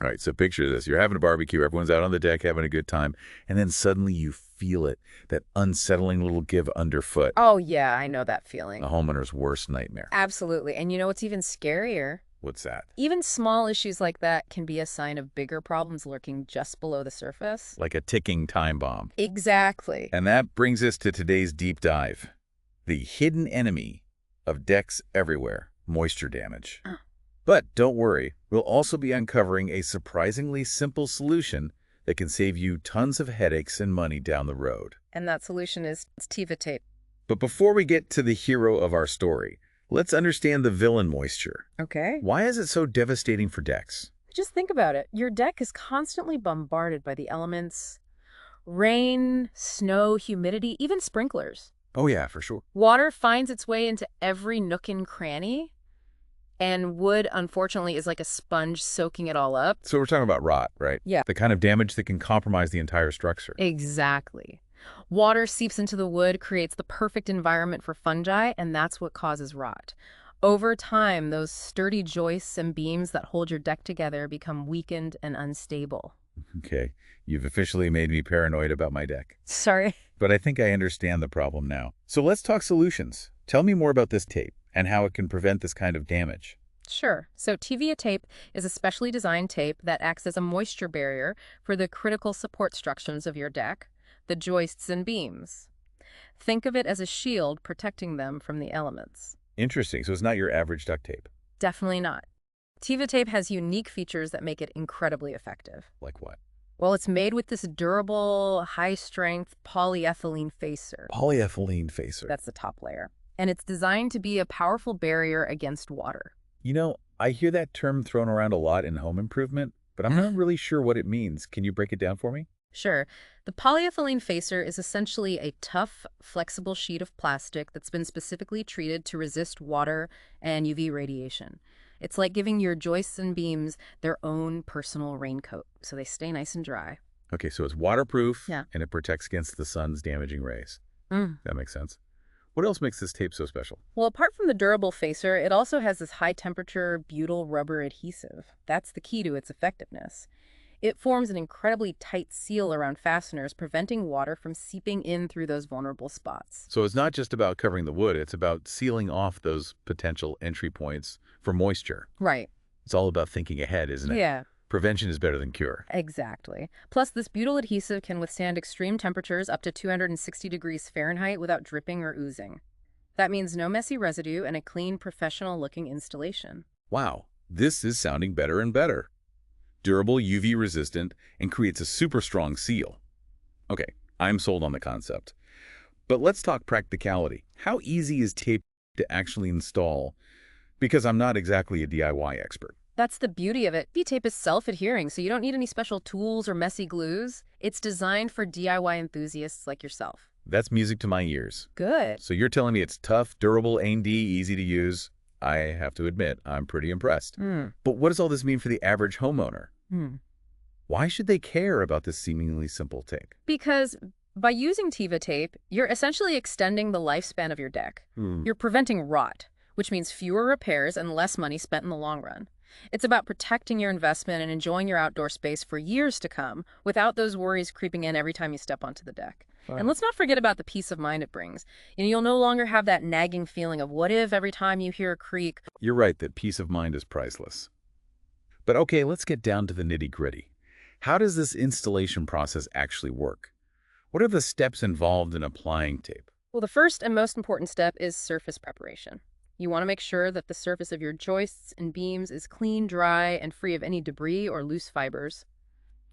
All right, so picture this. You're having a barbecue, everyone's out on the deck having a good time, and then suddenly you feel it, that unsettling little give underfoot. Oh, yeah, I know that A feeling. homeowner's worst nightmare. Absolutely. And you know what's even scarier? What's that? Even small issues like that can be a sign of bigger problems lurking just below the surface. Like a ticking time bomb. Exactly. And that brings us to today's deep dive. The hidden enemy of decks everywhere, moisture damage. But don't worry, we'll also be uncovering a surprisingly simple solution that can save you tons of headaches and money down the road. And that solution is TIVATAPE. But before we get to the hero of our story, let's understand the villain moisture. Okay. Why is it so devastating for decks? Just think about it. Your deck is constantly bombarded by the elements: rain, snow, humidity, even sprinklers. Oh yeah, for sure. Water finds its way into every nook and cranny, and wood, unfortunately, is like a sponge soaking it all up. So we're talking about rot, right? Yeah. The kind of damage that can compromise the entire structure. Exactly. Water seeps into the wood, creates the perfect environment for fungi, and that's what causes rot. Over time, those sturdy joists and beams that hold your deck together become weakened and unstable. Okay, you've officially made me paranoid about my deck. Sorry. But I think I understand the problem now. So let's talk solutions. Tell me more about this tape and how it can prevent this kind of damage. Sure. So TIVA is a specially designed tape that acts as a moisture barrier for the critical support structures of your deck, the joists and beams. Think of it as a shield protecting them from the elements. Interesting. So it's not your average duct tape. Definitely not. TIVA has unique features that make it incredibly effective. Like what? Well, it's made with this durable, high-strength polyethylene facer. Polyethylene facer. That's the top layer. And it's designed to be a powerful barrier against water. You know, I hear that term thrown around a lot in home improvement, but I'm not really sure what it means. Can you break it down for me? Sure. The polyethylene facer is essentially a tough, flexible sheet of plastic that's been specifically treated to resist water and UV radiation. It's like giving your joists and beams their own personal raincoat, so they stay nice and dry. Okay, so it's waterproof, Yeah. and it protects against the sun's damaging rays. Mm. That makes sense. What else makes this tape so special? Well, apart from the durable facer, it also has this high-temperature butyl rubber adhesive. That's the key to its effectiveness. It forms an incredibly tight seal around fasteners, preventing water from seeping in through those vulnerable spots. So it's not just about covering the wood, it's about sealing off those potential entry points for moisture. Right. It's all about thinking ahead, isn't it? Yeah. Prevention is better than cure. Exactly. Plus, this butyl adhesive can withstand extreme temperatures up to 260 degrees Fahrenheit without dripping or oozing. That means no messy residue and a clean, professional-looking installation. Wow, this is sounding better and better. Durable, UV resistant, and creates a super strong seal. Okay, I'm sold on the concept. But let's talk practicality. How easy is tape to actually install? Because I'm not exactly a DIY expert. That's the beauty of it. V-tape is self-adhering, so you don't need any special tools or messy glues. It's designed for DIY enthusiasts like yourself. That's music to my ears. Good. So you're telling me it's tough, durable, A&D, easy to use. I have to admit, I'm pretty impressed. But what does all this mean for the average homeowner? Why should they care about this seemingly simple tape? Because by using TIVA, you're essentially extending the lifespan of your deck. You're preventing rot, which means fewer repairs and less money spent in the long run. It's about protecting your investment and enjoying your outdoor space for years to come without those worries creeping in every time you step onto the deck. And let's not forget about the peace of mind it brings. You'll no longer have that nagging feeling of what if every time you hear a creak. You're right that peace of mind is priceless. But okay, let's get down to the nitty-gritty. How does this installation process actually work? What are the steps involved in applying tape? Well, the first and most important step is surface preparation. You want to make sure that the surface of your joists and beams is clean, dry, and free of any debris or loose fibers.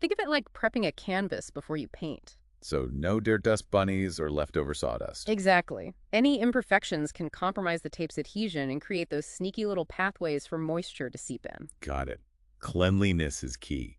Think of it like prepping a canvas before you paint. So no dirt dust bunnies or leftover sawdust. Exactly. Any imperfections can compromise the tape's adhesion and create those sneaky little pathways for moisture to seep in. Got it. Cleanliness is key.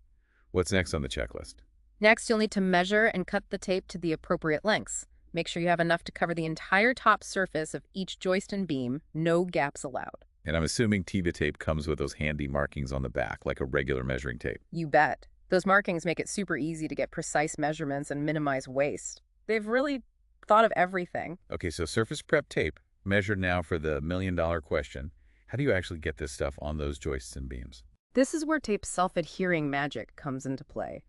What's next on the checklist? Next, you'll need to measure and cut the tape to the appropriate lengths. Make sure you have enough to cover the entire top surface of each joist and beam, no gaps allowed. And I'm assuming TIVA tape comes with those handy markings on the back, like a regular measuring tape. You bet. Those markings make it super easy to get precise measurements and minimize waste. They've really thought of everything. Okay, so surface prep tape, measured now for the million-dollar question. How do you actually get this stuff on those joists and beams? This is where tape's self-adhering magic comes into play.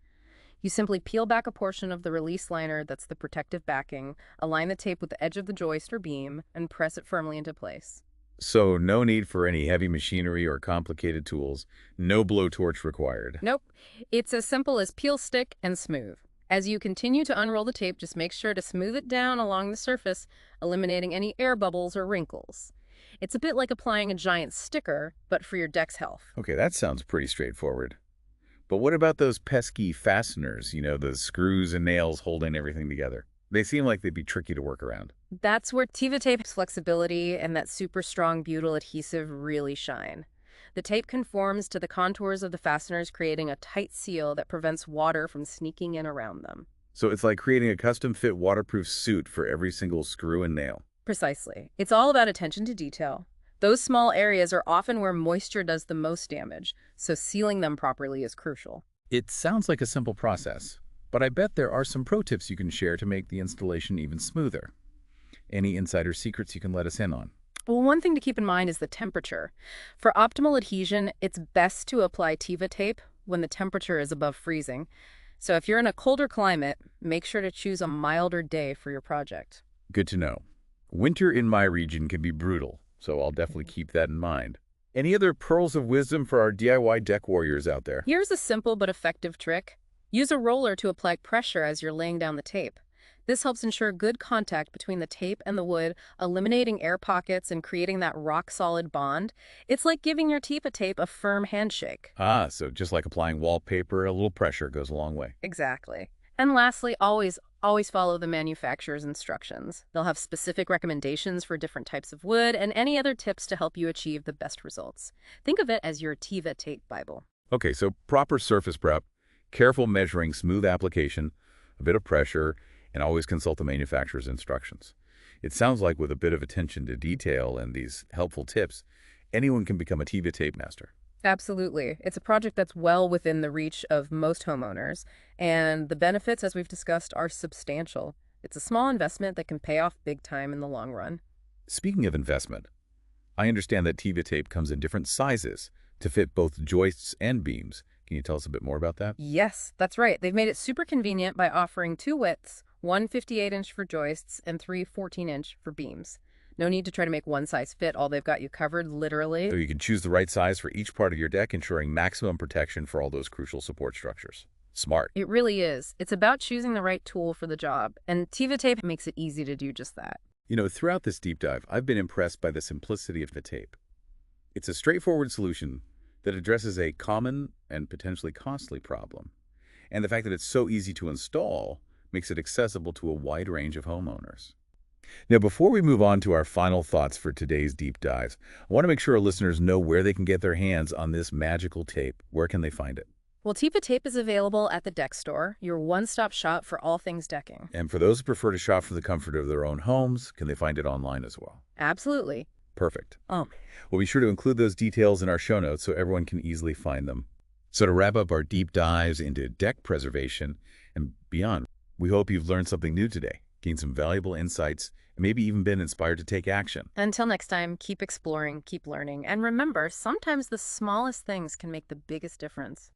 You simply peel back a portion of the release liner that's the protective backing, align the tape with the edge of the joist or beam, and press it firmly into place. So no need for any heavy machinery or complicated tools. No blowtorch required. Nope, it's as simple as peel, stick, and smooth. As you continue to unroll the tape, just make sure to smooth it down along the surface, eliminating any air bubbles or wrinkles. It's a bit like applying a giant sticker, but for your deck's health. Okay, that sounds pretty straightforward. But what about those pesky fasteners, the screws and nails holding everything together? They seem like they'd be tricky to work around. That's where TIVATAPE's flexibility and that super strong butyl adhesive really shine. The tape conforms to the contours of the fasteners, creating a tight seal that prevents water from sneaking in around them. So it's like creating a custom-fit waterproof suit for every single screw and nail. Precisely. It's all about attention to detail. Those small areas are often where moisture does the most damage, so sealing them properly is crucial. It sounds like a simple process, but I bet there are some pro tips you can share to make the installation even smoother. Any insider secrets you can let us in on? Well, one thing to keep in mind is the temperature. For optimal adhesion, it's best to apply TIVA tape when the temperature is above freezing. So if you're in a colder climate, make sure to choose a milder day for your project. Good to know. Winter in my region can be brutal, so I'll definitely keep that in mind. Any other pearls of wisdom for our DIY deck warriors out there? Here's a simple but effective trick. Use a roller to apply pressure as you're laying down the tape. This helps ensure good contact between the tape and the wood, eliminating air pockets and creating that rock-solid bond. It's like giving your TIVA tape a firm handshake. Ah, so just like applying wallpaper, a little pressure goes a long way. Exactly. And lastly, always follow the manufacturer's instructions. They'll have specific recommendations for different types of wood and any other tips to help you achieve the best results. Think of it as your TIVA tape Bible. Okay, so proper surface prep, careful measuring, smooth application, a bit of pressure, and always consult the manufacturer's instructions. It sounds like with a bit of attention to detail and these helpful tips, anyone can become a TIVA tape master. Absolutely. It's a project that's well within the reach of most homeowners, and the benefits, as we've discussed, are substantial. It's a small investment that can pay off big time in the long run. Speaking of investment, I understand that TIVA tape comes in different sizes to fit both joists and beams. Can you tell us a bit more about that? Yes, that's right. They've made it super convenient by offering two widths, one 58-inch for joists and three 14-inch for beams. No need to try to make one size fit. All they've got you covered, literally. So you can choose the right size for each part of your deck, ensuring maximum protection for all those crucial support structures. Smart. It really is. It's about choosing the right tool for the job, and TIVA tape makes it easy to do just that. Throughout this deep dive, I've been impressed by the simplicity of the tape. It's a straightforward solution that addresses a common and potentially costly problem. And the fact that it's so easy to install makes it accessible to a wide range of homeowners. Now, before we move on to our final thoughts for today's deep dives, I want to make sure our listeners know where they can get their hands on this magical tape. Where can they find it? Well, TIVA tape is available at the Deck Store, your one-stop shop for all things decking. And for those who prefer to shop from the comfort of their own homes, can they find it online as well? Absolutely. Perfect. Well, be sure to include those details in our show notes so everyone can easily find them. So to wrap up our deep dives into deck preservation and beyond, we hope you've learned something new today, gained some valuable insights, and maybe even been inspired to take action. Until next time, keep exploring, keep learning, and remember, sometimes the smallest things can make the biggest difference.